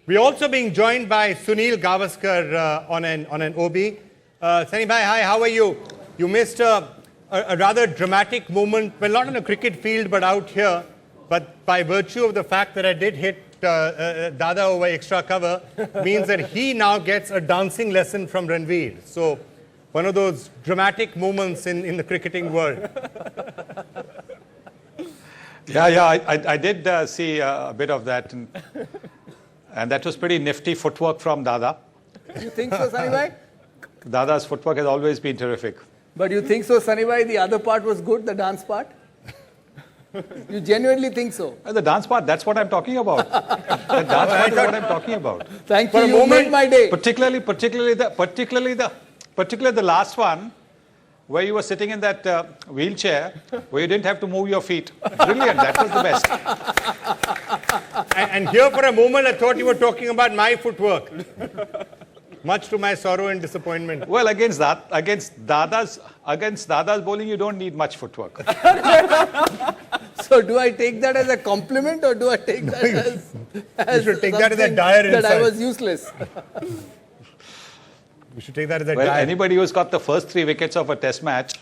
We're also being joined by Sunil Gavaskar on an OB. Sunny bhai, hi, how are you? You missed a rather dramatic moment, well, not on a cricket field, but out here. But by virtue of the fact that I did hit Dada over extra cover, means that he now gets a dancing lesson from Ranveer. So, one of those dramatic moments in the cricketing world. I did see a bit of that. And that was pretty nifty footwork from Dada. You think so, Sunny bhai? Dada's footwork has always been terrific. But you think so, Sunny bhai, the other part was good, the dance part? You genuinely think so? The dance part, that's what I'm talking about. The dance part is what I'm talking about. Thank you, you made my day. Particularly the last one, where you were sitting in that wheelchair, where you didn't have to move your feet. Brilliant, that was the best. And here for a moment, I thought you were talking about my footwork. Much to my sorrow and disappointment. Well, against Dada's bowling, you don't need much footwork. So do I take that as a compliment or do I take that as you should take that as a dire insult. That I was useless. We should take that as a well, dire. Anybody who's got the first 3 wickets of a test match,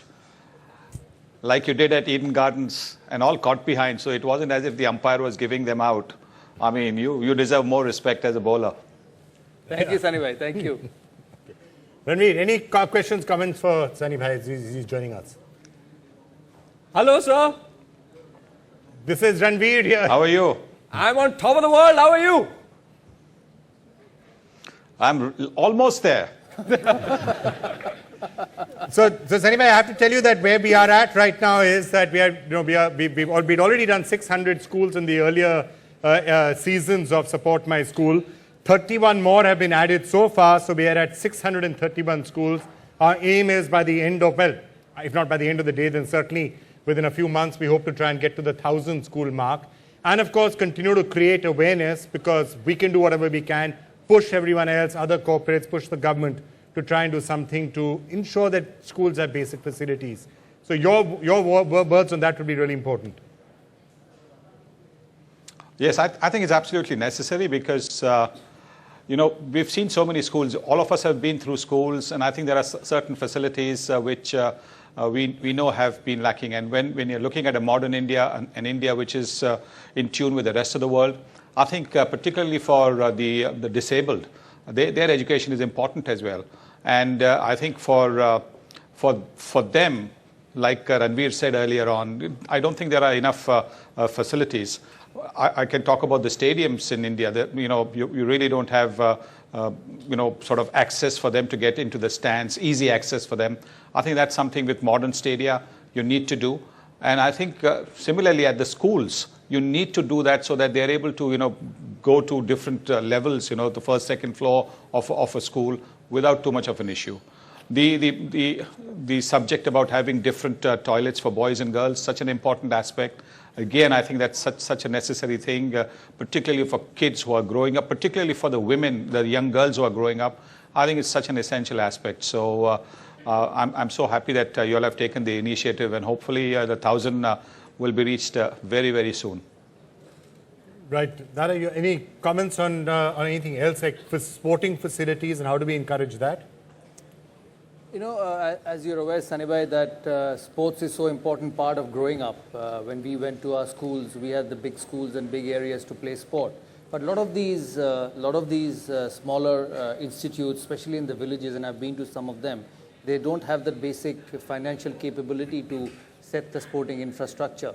like you did at Eden Gardens, and all caught behind, so it wasn't as if the umpire was giving them out. I mean, you deserve more respect as a bowler. Thank you, Sunny bhai. Thank you. Ranveer, any questions, comments for Sunny bhai as he's joining us? Hello, sir. This is Ranveer here. How are you? I'm on top of the world. How are you? I'm almost there. So Sunny bhai, I have to tell you that where we are at right now is that we'd already done 600 schools in the earlier seasons of Support My School. 31 more have been added so far, so we are at 631 schools. Our aim is by the end of, well, if not by the end of the day, then certainly within a few months, we hope to try and get to the 1,000 school mark. And of course, continue to create awareness because we can do whatever we can, push everyone else, other corporates, push the government to try and do something to ensure that schools have basic facilities. So your words on that would be really important. Yes, I think it's absolutely necessary because, we've seen so many schools. All of us have been through schools, and I think there are certain facilities which we know have been lacking. And when you're looking at a modern India, an India which is in tune with the rest of the world, I think particularly for the disabled, their education is important as well. And I think for them, like Ranveer said earlier on, I don't think there are enough facilities. I can talk about the stadiums in India. That, you really don't have sort of access for them to get into the stands, easy access for them. I think that's something with modern stadia you need to do. And I think similarly at the schools, you need to do that so that they're able to, go to different levels, the first, second floor of a school without too much of an issue. The subject about having different toilets for boys and girls, such an important aspect. Again, I think that's such a necessary thing, particularly for kids who are growing up, particularly for the women, the young girls who are growing up. I think it's such an essential aspect. So I'm so happy that you all have taken the initiative, and hopefully the 1,000 will be reached very, very soon. Right. Dada, any comments on anything else like for sporting facilities and how do we encourage that? As you're aware, Sunny bhai, that sports is so important part of growing up. When we went to our schools, we had the big schools and big areas to play sport. But a lot of these smaller institutes, especially in the villages, and I've been to some of them, they don't have the basic financial capability to set the sporting infrastructure.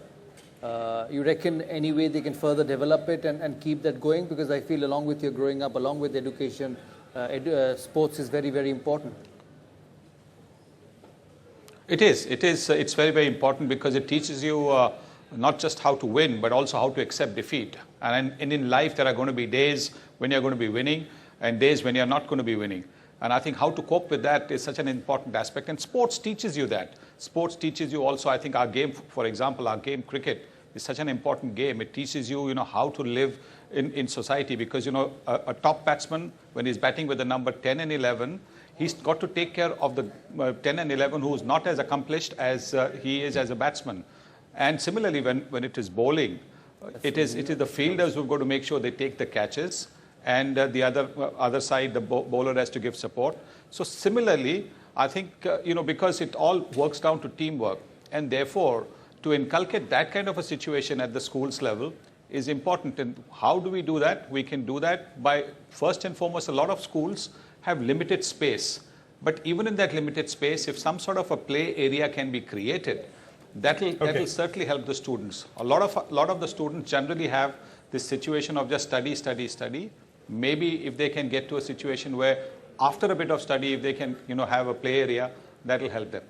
You reckon any way they can further develop it and keep that going? Because I feel along with your growing up, along with education, sports is very, very important. It's very, very important because it teaches you not just how to win, but also how to accept defeat. And in life, there are going to be days when you're going to be winning and days when you're not going to be winning. And I think how to cope with that is such an important aspect. And sports teaches you that. Sports teaches you also, I think our game, for example, our game cricket is such an important game. It teaches you, how to live in society because, a top batsman, when he's batting with the number 10 and 11, he's got to take care of the 10 and 11 who's not as accomplished as he is as a batsman. And similarly, when it is bowling, it is the fielders who've got to make sure they take the catches and the other side, the bowler has to give support. So similarly, I think, because it all works down to teamwork, and therefore, to inculcate that kind of a situation at the schools level is important. And how do we do that? We can do that by, first and foremost, a lot of schools have limited space. But even in that limited space, if some sort of a play area can be created, that will certainly help the students. A lot of the students generally have this situation of just study, study, study. Maybe if they can get to a situation where after a bit of study, if they can have a play area, that will help them.